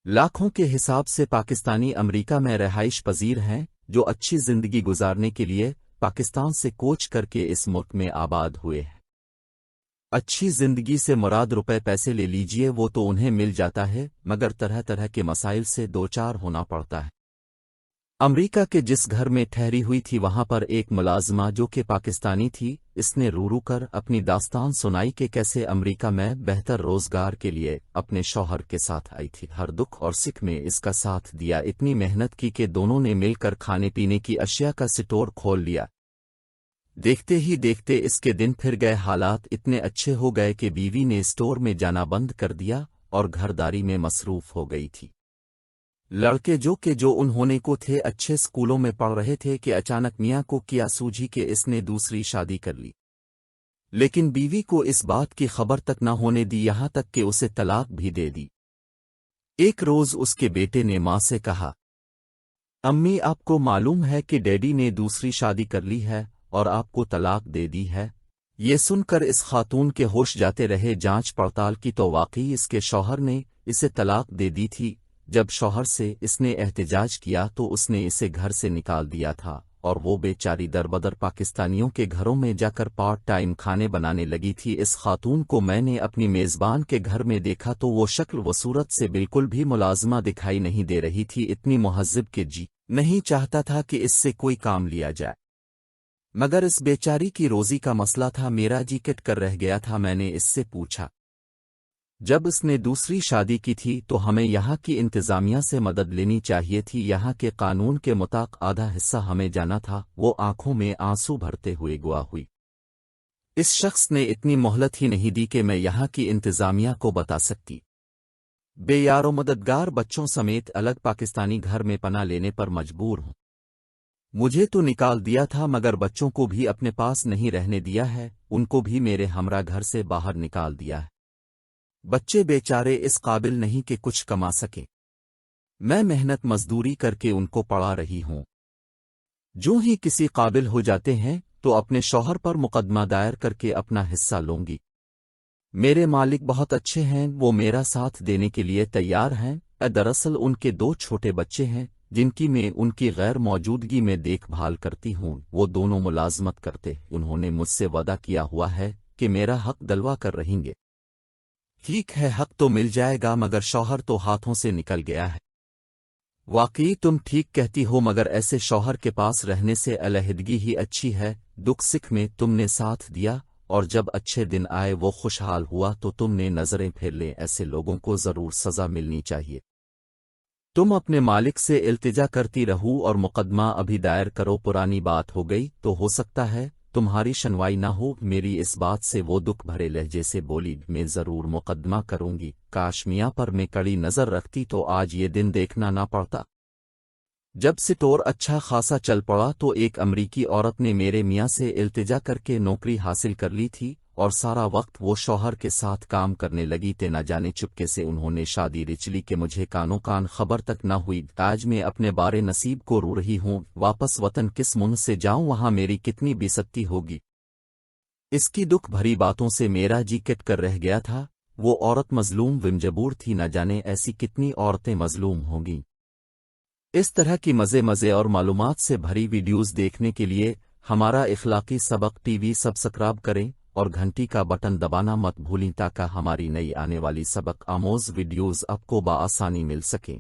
लाखों के हिसाब से पाकिस्तानी अमेरिका में रहाइश पजीर हैं जो अच्छी जिंदगी गुजारने के लिए पाकिस्तान से कोच करके इस मुल्क में आबाद हुए हैं। अच्छी जिंदगी से मुराद रुपए पैसे ले लीजिए, वो तो उन्हें मिल जाता है, मगर तरह तरह के मसाइल से दो चार होना पड़ता है। अमेरिका के जिस घर में ठहरी हुई थी वहां पर एक मुलाजमा जो कि पाकिस्तानी थी, इसने रू रू कर अपनी दास्तान सुनाई कि कैसे अमेरिका में बेहतर रोजगार के लिए अपने शौहर के साथ आई थी। हर दुख और सुख में इसका साथ दिया, इतनी मेहनत की कि दोनों ने मिलकर खाने पीने की अशिया का स्टोर खोल लिया। देखते ही देखते इसके दिन फिर गए, हालात इतने अच्छे हो गए कि बीवी ने स्टोर में जाना बंद कर दिया और घरदारी में मसरूफ हो गई थी। लड़के जो उन्होंने को थे अच्छे स्कूलों में पढ़ रहे थे कि अचानक मियां को क्या सूझी कि इसने दूसरी शादी कर ली। लेकिन बीवी को इस बात की खबर तक न होने दी, यहां तक कि उसे तलाक भी दे दी। एक रोज उसके बेटे ने मां से कहा, अम्मी आपको मालूम है कि डैडी ने दूसरी शादी कर ली है और आपको तलाक दे दी है। ये सुनकर इस खातून के होश जाते रहे। जांच पड़ताल की तो वाकई इसके शौहर ने इसे तलाक दे दी थी। जब शौहर से इसने एहतजाज किया तो उसने इसे घर से निकाल दिया था और वो बेचारी दरबदर पाकिस्तानियों के घरों में जाकर पार्ट टाइम खाने बनाने लगी थी। इस खातून को मैंने अपनी मेज़बान के घर में देखा तो वो शक्ल व सूरत से बिल्कुल भी मुलाजमा दिखाई नहीं दे रही थी, इतनी मुहज्जिब के जी नहीं चाहता था कि इससे कोई काम लिया जाए। मगर इस बेचारी की रोजी का मसला था, मेरा जी कट कर रह गया था। मैंने इससे पूछा, जब इसने दूसरी शादी की थी तो हमें यहाँ की इंतजामिया से मदद लेनी चाहिए थी, यहाँ के कानून के मुताबिक आधा हिस्सा हमें जाना था। वो आंखों में आंसू भरते हुए गुआ हुई। इस शख्स ने इतनी मोहलत ही नहीं दी कि मैं यहाँ की इंतजामिया को बता सकती। बेयारो मददगार बच्चों समेत अलग पाकिस्तानी घर में पनाह लेने पर मजबूर हूँ। मुझे तो निकाल दिया था मगर बच्चों को भी अपने पास नहीं रहने दिया है, उनको भी मेरे हमरा घर से बाहर निकाल दिया है। बच्चे बेचारे इस काबिल नहीं कि कुछ कमा सके। मैं मेहनत मजदूरी करके उनको पढ़ा रही हूं। जो ही किसी काबिल हो जाते हैं तो अपने शौहर पर मुकदमा दायर करके अपना हिस्सा लूंगी। मेरे मालिक बहुत अच्छे हैं, वो मेरा साथ देने के लिए तैयार हैं। दरअसल उनके दो छोटे बच्चे हैं जिनकी मैं उनकी गैर मौजूदगी में देखभाल करती हूं। वो दोनों मुलाजमत करते, उन्होंने मुझसे वादा किया हुआ है कि मेरा हक दलवा कर रहेंगे। ठीक है, हक तो मिल जाएगा मगर शौहर तो हाथों से निकल गया है। वाकई तुम ठीक कहती हो, मगर ऐसे शौहर के पास रहने से अलहदगी ही अच्छी है। दुख सुख में तुमने साथ दिया और जब अच्छे दिन आए वो खुशहाल हुआ तो तुमने नजरें फेर लें। ऐसे लोगों को जरूर सजा मिलनी चाहिए। तुम अपने मालिक से इल्तिजा करती रहो और मुकदमा अभी दायर करो। पुरानी बात हो गई तो हो सकता है तुम्हारी सुनवाई ना हो। मेरी इस बात से वो दुख भरे लहजे से बोली, मैं जरूर मुकदमा करूंगी। काश मियां पर मैं कड़ी नजर रखती तो आज ये दिन देखना ना पड़ता। जब स्टोर अच्छा खासा चल पड़ा तो एक अमरीकी औरत ने मेरे मियां से इल्तिजा करके नौकरी हासिल कर ली थी और सारा वक्त वो शौहर के साथ काम करने लगी थे। न जाने चुपके से उन्होंने शादी रिचली के मुझे कानों कान खबर तक न हुई। आज मैं अपने बारे नसीब को रो रही हूँ। वापस वतन किस मुंह से जाऊं, वहां मेरी कितनी बेइज्जती होगी। इसकी दुख भरी बातों से मेरा जी कट कर रह गया था। वो औरत मजलूम विमजबूर थी, न जाने ऐसी कितनी औरतें मजलूम होंगी। इस तरह की मजे और मालूमात से भरी वीडियोस देखने के लिए हमारा इखलाकी सबक टीवी सब्सक्राइब करें और घंटी का बटन दबाना मत भूलें ताकि हमारी नई आने वाली सबक आमोज वीडियोस आपको बआसानी मिल सकें।